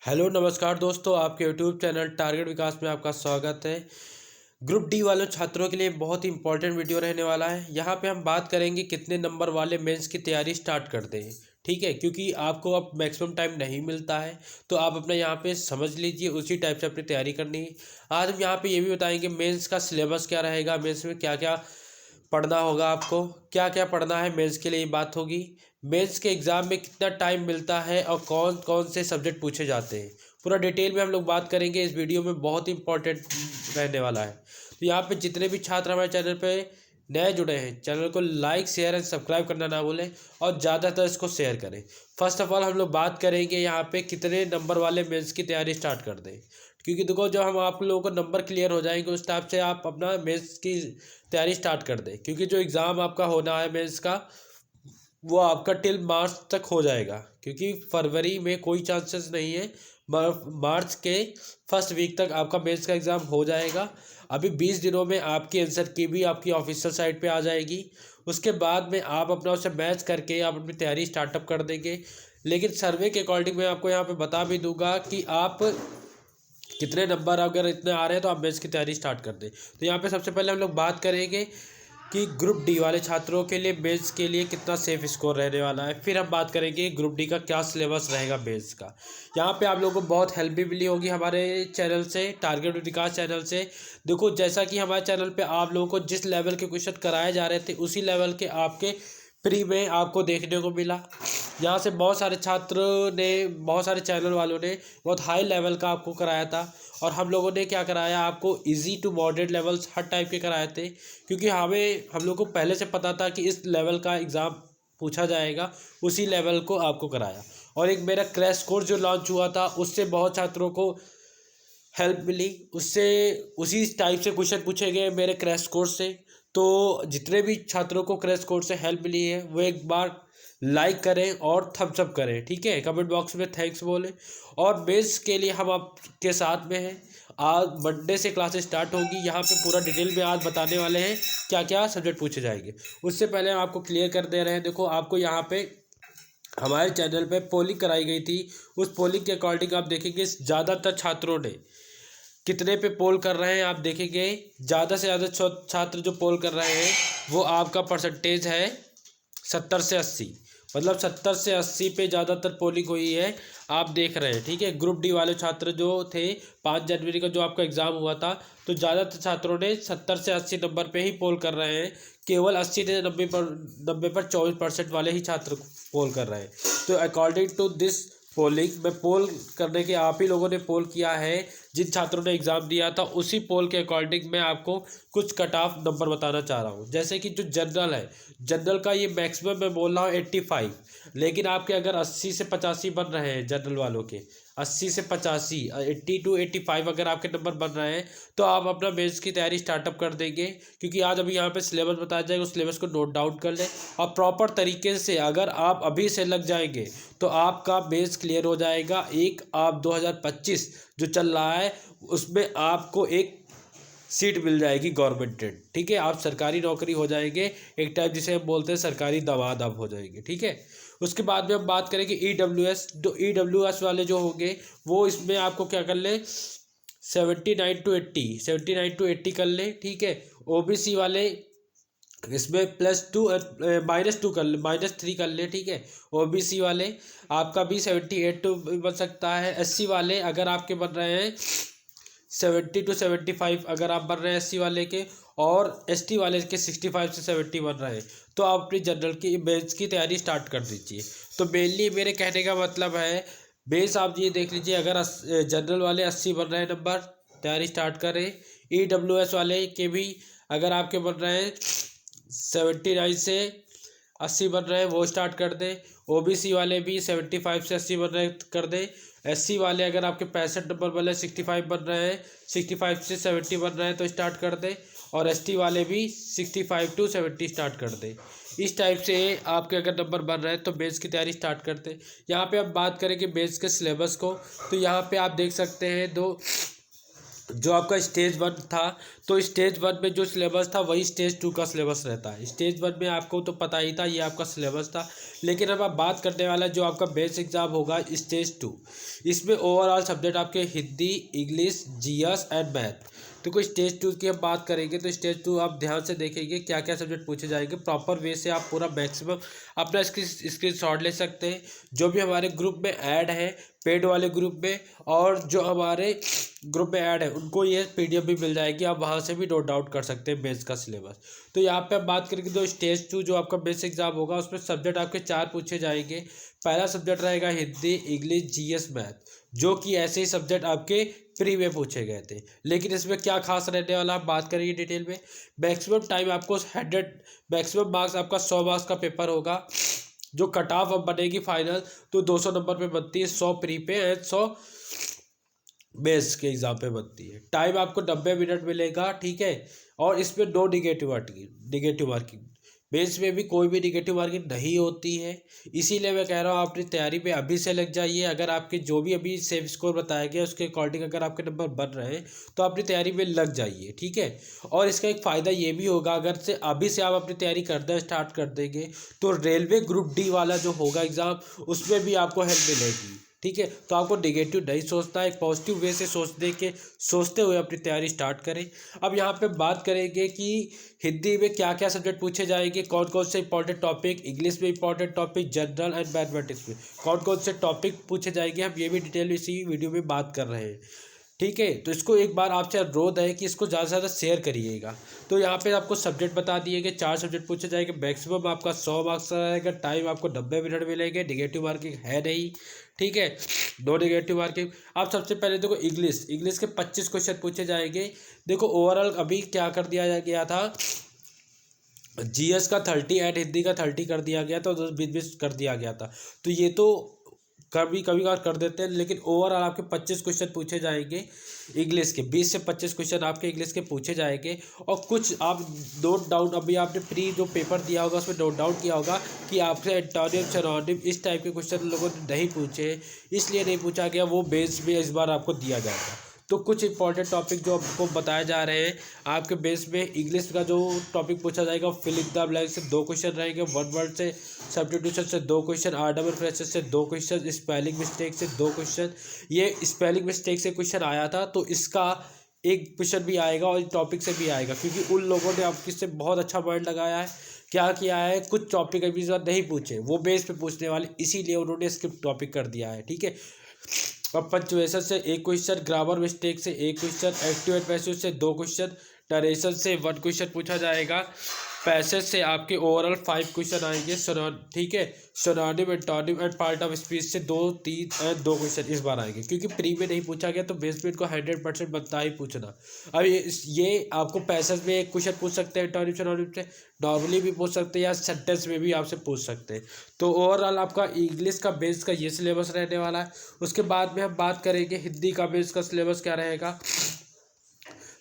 Hello नमस्कार दोस्तों, आपके यूट्यूब चैनल टारगेट विकास में आपका स्वागत है। ग्रुप डी वाले छात्रों के लिए बहुत ही इंपॉर्टेंट वीडियो रहने वाला है। यहाँ पे हम बात करेंगे कितने नंबर वाले मेंस की तैयारी स्टार्ट कर दें। ठीक है, क्योंकि आपको अब मैक्सिमम टाइम नहीं मिलता है, तो आप अपना यहाँ पे समझ लीजिए, उसी टाइप से अपनी तैयारी करनी है। आज हम यहाँ पे ये भी बताएंगे मेंस का सिलेबस क्या रहेगा, मेंस में क्या क्या पढ़ना होगा, आपको क्या क्या पढ़ना है मेंस के लिए, ये बात होगी। मेंस के एग्ज़ाम में कितना टाइम मिलता है और कौन कौन से सब्जेक्ट पूछे जाते हैं, पूरा डिटेल में हम लोग बात करेंगे। इस वीडियो में बहुत ही इंपॉर्टेंट रहने वाला है। तो यहाँ पे जितने भी छात्र हमारे चैनल पे नए जुड़े हैं, चैनल को लाइक शेयर एंड सब्सक्राइब करना ना भूलें और ज़्यादातर इसको शेयर करें। फर्स्ट ऑफ ऑल हम लोग बात करेंगे यहाँ पे कितने नंबर वाले मेंस की तैयारी स्टार्ट कर दें, क्योंकि देखो जब हम आप लोगों को नंबर क्लियर हो जाएंगे उस टाइप से आप अपना मेंस की तैयारी स्टार्ट कर दें। क्योंकि जो एग्ज़ाम आपका होना है मेंस का, वो आपका टिल मार्च तक हो जाएगा, क्योंकि फरवरी में कोई चांसेस नहीं है। मार्च के फर्स्ट वीक तक आपका मेंस का एग्ज़ाम हो जाएगा। अभी 20 दिनों में आपकी आंसर की भी आपकी ऑफिशियल साइट पे आ जाएगी। उसके बाद में आप अपना उसे मैच करके आप अपनी तैयारी स्टार्टअप कर देंगे। लेकिन सर्वे के अकॉर्डिंग मैं आपको यहाँ पे बता भी दूंगा कि आप कितने नंबर अगर इतने आ रहे हैं तो आप मेंस की तैयारी स्टार्ट कर दें। तो यहाँ पे सबसे पहले हम लोग बात करेंगे कि ग्रुप डी वाले छात्रों के लिए मेंस के लिए कितना सेफ स्कोर रहने वाला है। फिर हम बात करेंगे ग्रुप डी का क्या सिलेबस रहेगा मेंस का। यहाँ पे आप लोगों को बहुत हेल्प भी मिली होगी हमारे चैनल से, टारगेट विकास चैनल से। देखो, जैसा कि हमारे चैनल पे आप लोगों को जिस लेवल के क्वेश्चन कराए जा रहे थे, उसी लेवल के आपके फ्री में आपको देखने को मिला। यहाँ से बहुत सारे छात्रों ने, बहुत सारे चैनल वालों ने बहुत हाई लेवल का आपको कराया था, और हम लोगों ने क्या कराया, आपको इजी टू मॉडरेट लेवल्स हर टाइप के कराए थे। क्योंकि हम लोग को पहले से पता था कि इस लेवल का एग्ज़ाम पूछा जाएगा, उसी लेवल को आपको कराया। और एक मेरा क्रैश कोर्स जो लॉन्च हुआ था, उससे बहुत छात्रों को हेल्प मिली, उससे उसी टाइप से क्वेश्चन पूछे गए मेरे क्रैश कोर्स से। तो जितने भी छात्रों को क्रैश कोर्स से हेल्प मिली है, वो एक बार लाइक करें और थम्स अप करें, ठीक है। कमेंट बॉक्स में थैंक्स बोलें। और मेंस के लिए हम आपके साथ में हैं। आज मंडे से क्लासेस स्टार्ट होगी। यहाँ पे पूरा डिटेल में आज बताने वाले हैं क्या क्या सब्जेक्ट पूछे जाएंगे। उससे पहले हम आपको क्लियर कर दे रहे हैं। देखो, आपको यहाँ पे हमारे चैनल पे पोलिंग कराई गई थी। उस पोलिंग के अकॉर्डिंग आप देखेंगे ज़्यादातर छात्रों ने कितने पे पोल कर रहे हैं, आप देखेंगे ज़्यादा से ज़्यादा छात्र जो पोल कर रहे हैं वो आपका परसेंटेज है 70 से 80। मतलब 70 से 80 पे ज़्यादातर पोलिंग हुई है, आप देख रहे हैं, ठीक है। ग्रुप डी वाले छात्र जो थे, 5 जनवरी का जो आपका एग्ज़ाम हुआ था, तो ज़्यादातर छात्रों ने 70 से 80 नंबर पे ही पोल कर रहे हैं। केवल 80 से 90 पर 24% वाले ही छात्र पोल कर रहे हैं। तो अकॉर्डिंग टू दिस पोलिंग में, पोल करने के आप ही लोगों ने पोल किया है जिन छात्रों ने एग्ज़ाम दिया था, उसी पोल के अकॉर्डिंग मैं आपको कुछ कट ऑफ नंबर बताना चाह रहा हूँ। जैसे कि जो जनरल है, जनरल का ये मैक्सिमम मैं बोल रहा हूँ 85। लेकिन आपके अगर 80 से 85 बन रहे हैं जनरल वालों के, 80 से 85, 80 to 85 अगर आपके नंबर बन रहे हैं, तो आप अपना मेंस की तैयारी स्टार्टअप कर देंगे। क्योंकि आज अभी यहाँ पे सिलेबस बताया जाएगा, उस सिलेबस को नोट डाउन कर लें और प्रॉपर तरीके से अगर आप अभी से लग जाएंगे तो आपका मेंस क्लियर हो जाएगा। एक आप 2025 जो चल रहा है उसमें आपको एक सीट मिल जाएगी गवर्नमेंटेड, ठीक है। आप सरकारी नौकरी हो जाएंगे, एक टाइप जिसे हम बोलते हैं सरकारी दवाद आप हो जाएंगे, ठीक है। उसके बाद में हम बात करेंगे EWS। तो EWS वाले जो होंगे वो इसमें आपको क्या कर ले, 79 to 80 कर ले, ठीक है। OBC वाले इसमें +2 -2 कर ले, -3 कर ले, ठीक है। OBC वाले आपका भी 78 to बन सकता है। SC वाले अगर आपके बन रहे हैं 70 to 75 अगर आप बन रहे हैं SC वाले के, और ST वाले के 65 से 70 बन रहे हैं, तो आप अपनी जनरल की मेंस की तैयारी स्टार्ट कर दीजिए। तो मेनली मेरे कहने का मतलब है, बेस आप ये देख लीजिए, अगर जनरल वाले 80 बन रहे हैं नंबर, तैयारी स्टार्ट करें। EWS वाले के भी अगर आपके बन रहे हैं 79 से 80 बन रहे हैं, वो स्टार्ट कर दें। OBC वाले भी 75 से 80 बन रहे कर दें। SC वाले अगर आपके 65 नंबर वाले 65 बन रहे हैं, 65 से 70 बन रहे हैं, तो स्टार्ट कर दें। और ST वाले भी 65 to 70 स्टार्ट कर दें। इस टाइप से आपके अगर नंबर बन रहे हैं तो मेंस की तैयारी स्टार्ट करते हैं। यहाँ पे अब बात करें कि मेंस के सिलेबस को, तो यहाँ पे आप देख सकते हैं जो आपका स्टेज 1 था, तो स्टेज 1 में जो सिलेबस था वही स्टेज 2 का सिलेबस रहता है। स्टेज 1 में आपको तो पता ही था, ये आपका सिलेबस था। लेकिन अब आप बात करने वाला जो आपका बेस एग्ज़ाम होगा स्टेज 2, इसमें ओवरऑल सब्जेक्ट आपके Hindi, English, GS and math. तो कोई स्टेज 2 की हम बात करेंगे तो स्टेज 2 आप ध्यान से देखेंगे क्या क्या सब्जेक्ट पूछे जाएंगे। प्रॉपर वे से आप पूरा मैक्सिमम अपना स्क्रीन शॉट ले सकते हैं। जो भी हमारे ग्रुप में ऐड है, पेड वाले ग्रुप में, और जो हमारे ग्रुप में ऐड है, उनको ये पीडीएफ भी मिल जाएगी। आप वहाँ से भी नोट डाउन कर सकते हैं मेंस का सिलेबस। तो यहाँ पे हम बात करेंगे तो स्टेज 2 जो आपका बेस एग्जाम होगा उसमें सब्जेक्ट आपके 4 पूछे जाएंगे। पहला सब्जेक्ट रहेगा हिंदी, इंग्लिश, जीएस, मैथ, जो कि ऐसे ही सब्जेक्ट आपके प्री में पूछे गए थे। लेकिन इसमें क्या खास रहने वाला हम बात करेंगे डिटेल में। मैक्सिमम टाइम आपको 100, मैक्सिमम मार्क्स आपका 100 मार्क्स का पेपर होगा। जो कट ऑफ अब बनेगी फाइनल, तो 200 नंबर पे बनती है, 100 प्री पे एंड 100 बेस के एग्जाम पे बनती है। टाइम आपको 90 मिनट मिलेगा, ठीक है। और इसमें नो निगेटिव मार्किंग, बेस में भी कोई भी निगेटिव मार्किंग नहीं होती है। इसीलिए मैं कह रहा हूँ अपनी तैयारी पे अभी से लग जाइए। अगर आपके जो भी अभी सेफ स्कोर बताया गया उसके अकॉर्डिंग अगर आपके नंबर बन रहे हैं तो अपनी तैयारी में लग जाइए, ठीक है। और इसका एक फ़ायदा ये भी होगा, अगर से अभी से आप अपनी तैयारी करना स्टार्ट कर देंगे तो रेलवे ग्रुप डी वाला जो होगा एग्ज़ाम, उसमें भी आपको हेल्प मिलेगी, ठीक है। तो आपको नेगेटिव नहीं सोचना है, एक पॉजिटिव वे से सोचते हुए अपनी तैयारी स्टार्ट करें। अब यहाँ पे बात करेंगे कि हिंदी में क्या क्या सब्जेक्ट पूछे जाएंगे, कौन कौन से इंपॉर्टेंट टॉपिक, इंग्लिश में important topic, general and mathematics में कौन कौन से टॉपिक पूछे जाएंगे, हम ये भी डिटेल इसी वीडियो में बात कर रहे हैं, ठीक है। तो इसको एक बार आपसे अनुरोध है कि इसको ज़्यादा से ज़्यादा शेयर करिएगा। तो यहाँ पे आपको सब्जेक्ट बता दिए कि 4 सब्जेक्ट पूछे जाएंगे। मैक्सिमम आपका 100 मार्क्स रहेगा। टाइम आपको 90 मिनट मिलेंगे। निगेटिव मार्किंग है नहीं, ठीक है, नो निगेटिव मार्किंग। आप सबसे पहले देखो इंग्लिश के 25 क्वेश्चन पूछे जाएंगे। देखो ओवरऑल अभी क्या कर दिया गया था, जीएस का 30 एंड हिंदी का 30 कर दिया गया था, 10-20 कर दिया गया था। तो ये तो कभी कभी कर देते हैं, लेकिन ओवरऑल आपके 25 क्वेश्चन पूछे जाएंगे इंग्लिश के। 20 से 25 क्वेश्चन आपके इंग्लिश के पूछे जाएंगे। और कुछ आप नोट डाउन, अभी आपने प्री जो पेपर दिया होगा उसमें नोट डाउन किया होगा कि आपसे एंटोनिम, सिनोनिम, इस टाइप के क्वेश्चन लोगों ने नहीं पूछे, इसलिए नहीं पूछा गया। वो बेस में इस बार आपको दिया जाएगा। तो कुछ इंपॉर्टेंट टॉपिक जो आपको बताए जा रहे हैं आपके बेस में, इंग्लिश का जो टॉपिक पूछा जाएगा फिल इन द ब्लैंक से 2 क्वेश्चन रहेंगे, वन वर्ड से सब्स्टिट्यूशन से 2 क्वेश्चन, आर्डर फ्रेसेस से 2 क्वेश्चन, स्पेलिंग मिस्टेक से 2 क्वेश्चन। ये स्पेलिंग मिस्टेक से क्वेश्चन आया था तो इसका एक क्वेश्चन भी आएगा और टॉपिक से भी आएगा, क्योंकि उन लोगों ने आपके से बहुत अच्छा माइंड लगाया है। क्या किया है, कुछ टॉपिक अभी इस बार नहीं पूछे, वो बेस पे पूछने वाले, इसीलिए उन्होंने स्क्रिप्ट टॉपिक कर दिया है, ठीक है। अब पंचुएशन से 1 क्वेश्चन, ग्रामर मिस्टेक से 1 क्वेश्चन, एक्टिव एंड पैसिव से 2 क्वेश्चन, नरेशन से 1 क्वेश्चन पूछा जाएगा, पैसेज से आपके ओवरऑल 5 क्वेश्चन आएंगे, ठीक है। Synonym, antonym and part of speech से 2, 3 एंड 2 क्वेश्चन इस बार आएंगे, क्योंकि प्री में नहीं पूछा गया तो बेस में इनको 100% बनता ही पूछना। अब ये आपको पैसेज में 1 क्वेश्चन पूछ सकते हैं, एंटोनिम सिनोनिम से नॉर्मली भी पूछ सकते हैं या सेंटेंस में भी आपसे पूछ सकते हैं। तो ओवरऑल आपका इंग्लिश का बेस का ये सिलेबस रहने वाला है। उसके बाद में हम बात करेंगे हिंदी का बेस का सिलेबस क्या रहेगा।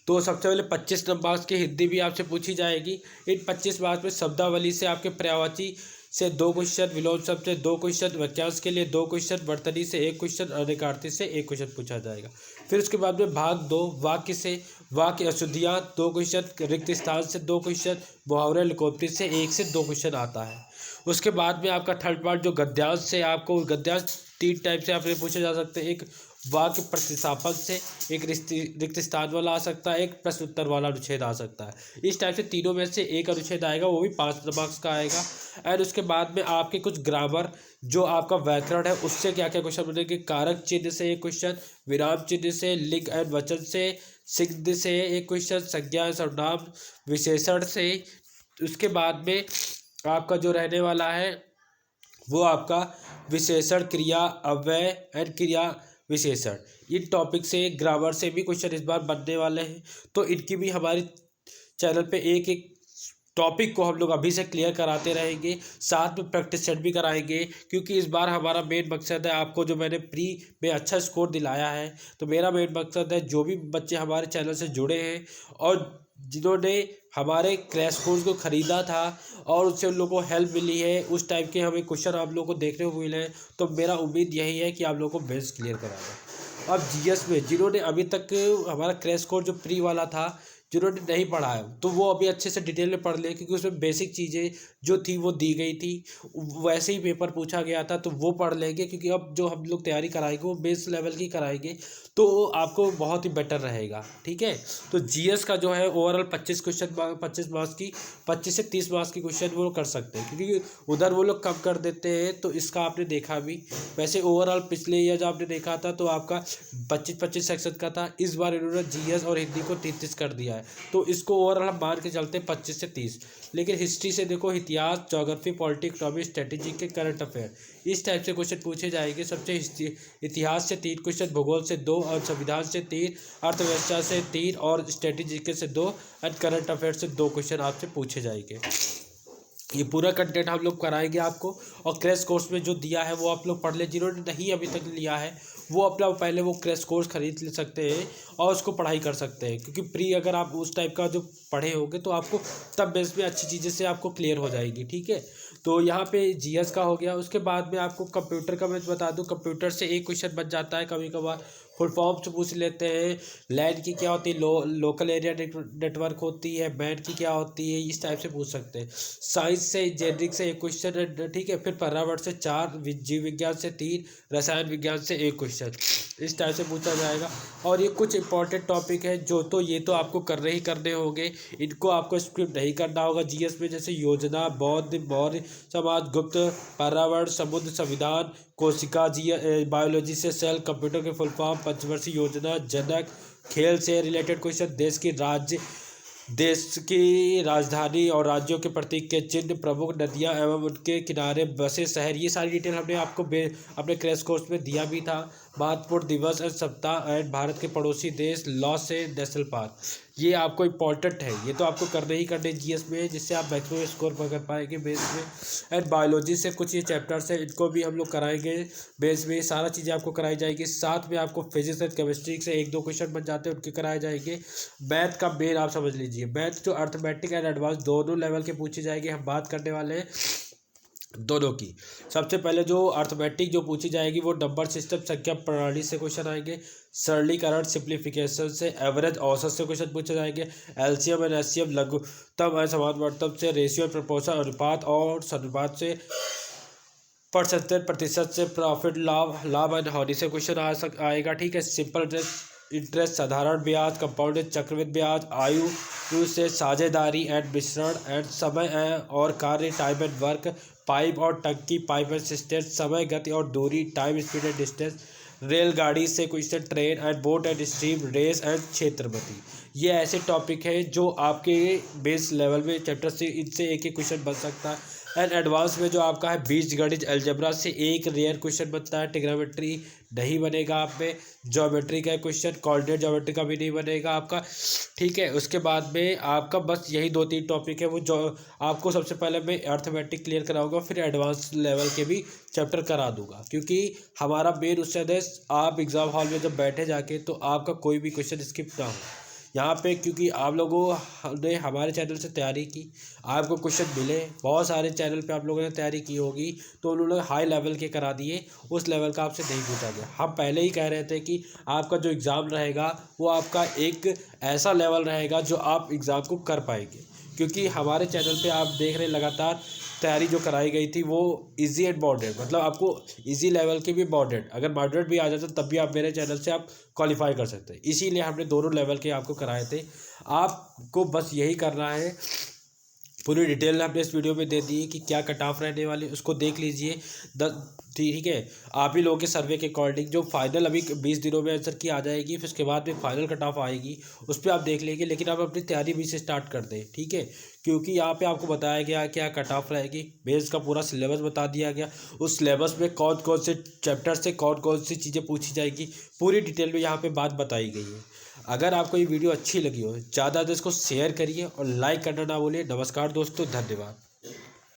तो सबसे पहले 25 नंबर की हिंदी भी आपसे पूछी जाएगी। इन 25 मार्क्स में शब्दावली से आपके पर्यायवाची से 2 क्वेश्चन, विलोम शब्द से 2 क्वेश्चन, वाक्यांश के लिए 2 क्वेश्चन, वर्तनी से 1 क्वेश्चन, अनिकार्ती से 1 क्वेश्चन पूछा जाएगा। फिर उसके बाद में भाग 2 वाक्य से, वाक्य अशुद्धियाँ 2 क्वेश्चन, रिक्त स्थान से 2 क्वेश्चन, मुहावरे लोकोक्ति से 1 से 2 क्वेश्चन आता है। उसके बाद में आपका थर्ड पार्ट जो गद्यांश से, आपको गद्यांश 3 टाइप से आपसे पूछे जा सकते हैं। एक वाक्य प्रतिस्थापन से, एक रिक्त स्थान वाला आ सकता है, एक प्रश्न उत्तर वाला अनुच्छेद आ सकता है। इस टाइप से तीनों में से एक अनुच्छेद आएगा, वो भी 5 मार्क्स का आएगा। एंड उसके बाद में आपके कुछ ग्रामर जो आपका व्याकरण है उससे क्या क्या क्वेश्चन बनेंगे। कारक चिन्ह से 1 क्वेश्चन, विराम चिन्ह से, लिंग एंड वचन से, सिद्ध से 1 क्वेश्चन, संज्ञा सर्वनाम विशेषण से। उसके बाद में आपका जो रहने वाला है वो आपका विशेषण, क्रिया, अव्यय एंड क्रिया विशेषण। इन टॉपिक से, ग्रामर से भी क्वेश्चन इस बार बनने वाले हैं। तो इनकी भी हमारे चैनल पे एक एक टॉपिक को हम लोग अभी से क्लियर कराते रहेंगे, साथ में प्रैक्टिस सेट भी कराएंगे, क्योंकि इस बार हमारा मेन मकसद है आपको, जो मैंने प्री में अच्छा स्कोर दिलाया है, तो मेरा मेन मकसद है जो भी बच्चे हमारे चैनल से जुड़े हैं और जिन्होंने हमारे क्रैश कोर्स को ख़रीदा था और उससे उन लोगों को हेल्प मिली है, उस टाइप के हमें क्वेश्चन आप लोगों को देखने को मिले हैं, तो मेरा उम्मीद यही है कि आप लोगों को बेस क्लियर कराना। अब जीएस में जिन्होंने अभी तक हमारा क्रैश कोर्स जो प्री वाला था, जिन्होंने नहीं पढ़ा है, तो वो अभी अच्छे से डिटेल में पढ़ ले, क्योंकि उसमें बेसिक चीज़ें जो थी वो दी गई थी, वैसे ही पेपर पूछा गया था, तो वो पढ़ लेंगे। क्योंकि अब जो हम लोग तैयारी कराएंगे वो बेस लेवल की कराएंगे, तो आपको बहुत ही बेटर रहेगा। ठीक है, तो जीएस का जो है ओवरऑल 25 क्वेश्चन 25 मार्क्स की 25 से 30 मार्क्स की क्वेश्चन वो कर सकते हैं, क्योंकि उधर वो लोग कम कर देते हैं। तो इसका आपने देखा भी, वैसे ओवरऑल पिछले ईयर जो आपने देखा था तो आपका 25-25 सेक्शन का था, इस बार इन्होंने जीएस और हिंदी को 30-30 कर दिया है। तो इसको ओवरऑल हम मान के चलते हैं 25 से 30। लेकिन हिस्ट्री से देखो, इतिहास, ज्योग्राफी, पॉलिटिक्स, इकोनॉमी, स्ट्रेटेजी के करंट अफेयर, इस टाइप से क्वेश्चन पूछे जाएंगे। सबसे इतिहास से 3 क्वेश्चन, भूगोल से 2 और संविधान से 3, अर्थव्यवस्था से 3 और स्ट्रेटेजी के से 2 और करंट अफेयर से 2 क्वेश्चन आपसे पूछे जाएंगे। ये पूरा कंटेंट हम लोग कराएंगे आपको, और क्रैश कोर्स में जो दिया है वो आप लोग पढ़ ले। जिन्होंने नहीं अभी तक लिया है वो अपना पहले वो क्रैश कोर्स खरीद ले सकते हैं और उसको पढ़ाई कर सकते हैं, क्योंकि प्री अगर आप उस टाइप का जो पढ़े होंगे तो आपको तब बेस में अच्छी चीज़ें से आपको क्लियर हो जाएगी। ठीक है, तो यहाँ पे जीएस का हो गया। उसके बाद में आपको कंप्यूटर का मैं बता दूँ, कंप्यूटर से एक क्वेश्चन बच जाता है कभी कभार, फुल फॉर्म से पूछ लेते हैं। लैन की क्या होती है, लोकल एरिया नेटवर्क होती है। बैन की क्या होती है, इस टाइप से पूछ सकते हैं। साइंस से, इंजीनियरिंग से 1 क्वेश्चन, ठीक है। फिर पर्यावरण से 4, जीव विज्ञान से 3, रसायन विज्ञान से 1 क्वेश्चन, इस टाइप से पूछा जाएगा। और ये कुछ इंपॉर्टेंट टॉपिक है जो तो ये तो आपको करने होंगे, इनको आपको स्किप नहीं करना होगा जीएस में, जैसे योजना, बौद्ध, मौर्य समाज, गुप्त, पर्यावरण, समुद्र, संविधान, कोशिका, बायोलॉजी से सेल, कंप्यूटर के फुल फॉर्म, पंचवर्षीय योजना, जनक, खेल से रिलेटेड क्वेश्चन, देश की राजधानी और राज्यों के प्रतीक के चिन्ह, प्रमुख नदियां एवं उनके किनारे बसे शहर, ये सारी डिटेल हमने आपको अपने क्रैश कोर्स में दिया भी था। महत्वपूर्ण दिवस एंड सप्ताह एंड भारत के पड़ोसी देश, लॉ से नेशनल पार्क, ये आपको इम्पोर्टेंट है, ये तो आपको करने ही करने जीएस में, जिससे आप मैक्सिमम स्कोर कर पाएंगे बेस में। एंड बायोलॉजी से कुछ ये चैप्टर्स है, इनको भी हम लोग कराएंगे बेस में, सारा चीज़ें आपको कराई जाएगी। साथ में आपको फिजिक्स एंड केमिस्ट्री से 1-2 क्वेश्चन बन जाते हैं, उनके कराए जाएंगे। मैथ का मेन आप समझ लीजिए, मैथ जो अर्थमेटिक एंड एडवांस दोनों लेवल के पूछे जाएंगे, हम बात करने वाले हैं दोनों की। सबसे पहले जो अर्थमेटिक जो पूछी जाएगी वो नंबर सिस्टम, संख्या प्रणाली से क्वेश्चन आएंगे। सरलीकरण, सिंप्लीफिकेशन से, एवरेज, औसत से क्वेश्चन पूछे जाएंगे। एलसीएम एंड एचसीएफ, लघुत्तम एंड समानुपातम से, रेशियो, प्रपोर्शन, अनुपात और अनुपात से, परसेंटेज, प्रतिशत से, प्रॉफिट, लाभ एंड हानि से क्वेश्चन आएगा। ठीक है, सिंपल इंटरेस्ट, साधारण ब्याज, कंपाउंडेड, चक्रवृद्धि ब्याज, आयु से, साझेदारी एंड मिश्रण एंड समय और कार्य, टाइम एंड वर्क, पाइप और टंकी, पाइप एंड सिस्टम, समय, गति और दूरी, टाइम, स्पीड एंड डिस्टेंस, रेलगाड़ी से question, train and boat and stream, race and क्षेत्रपति। ये ऐसे टॉपिक है जो आपके बेस लेवल में चैप्टर से इनसे एक एक क्वेश्चन बन सकता है। एंड एडवांस में जो आपका है बीजगणित, अलजेब्रा से एक रेयर क्वेश्चन बनता है। ट्रिग्नोमेट्री नहीं बनेगा आप में, ज्योमेट्री का क्वेश्चन, कोऑर्डिनेट ज्योमेट्री का भी नहीं बनेगा आपका। ठीक है, उसके बाद में आपका बस यही 2-3 टॉपिक है वो जो आपको सबसे पहले मैं अर्थमेटिक क्लियर कराऊंगा, फिर एडवांस लेवल के भी चैप्टर करा दूंगा, क्योंकि हमारा मेन उद्देश्य है आप एग्ज़ाम हॉल में जब बैठे जाके तो आपका कोई भी क्वेश्चन स्किप ना हो यहाँ पे, क्योंकि आप लोगों ने हमारे चैनल से तैयारी की, आपको क्वेश्चन मिले, बहुत सारे चैनल पे आप लोगों ने तैयारी की होगी, तो उन्होंने हाई लेवल के करा दिए, उस लेवल का आपसे नहीं पूछा गया। हम पहले ही कह रहे थे कि आपका जो एग्ज़ाम रहेगा वो आपका एक ऐसा लेवल रहेगा जो आप एग्ज़ाम को कर पाएंगे, क्योंकि हमारे चैनल पे आप देख रहे लगातार तैयारी जो कराई गई थी वो इजी एंड मॉडरेट, मतलब आपको इजी लेवल की भी मॉडरेट, अगर मॉडरेट भी आ जाता तब भी आप मेरे चैनल से आप क्वालिफाई कर सकते हैं। इसीलिए हमने दोनों लेवल के आपको कराए थे। आपको बस यही करना है, पूरी डिटेल हमने इस वीडियो में दे दी है कि क्या कट ऑफ रहने वाली, उसको देख लीजिए। ठीक है, आप ही लोगों के सर्वे के अकॉर्डिंग जो फाइनल अभी 20 दिनों में आंसर की आ जाएगी, फिर उसके बाद में फाइनल कट ऑफ आएगी, उस पर आप देख लेंगे। लेकिन आप अपनी तैयारी भी से स्टार्ट कर दें, ठीक है, क्योंकि यहाँ पे आपको बताया गया क्या कट ऑफ रहेगी, बेस का पूरा सिलेबस बता दिया गया, उस सिलेबस में कौन कौन से चैप्टर से कौन कौन सी चीज़ें पूछी जाएगी, पूरी डिटेल में यहाँ पे बात बताई गई है। अगर आपको ये वीडियो अच्छी लगी हो, ज़्यादा इसको शेयर करिए और लाइक करना ना भूलिए। नमस्कार दोस्तों, धन्यवाद।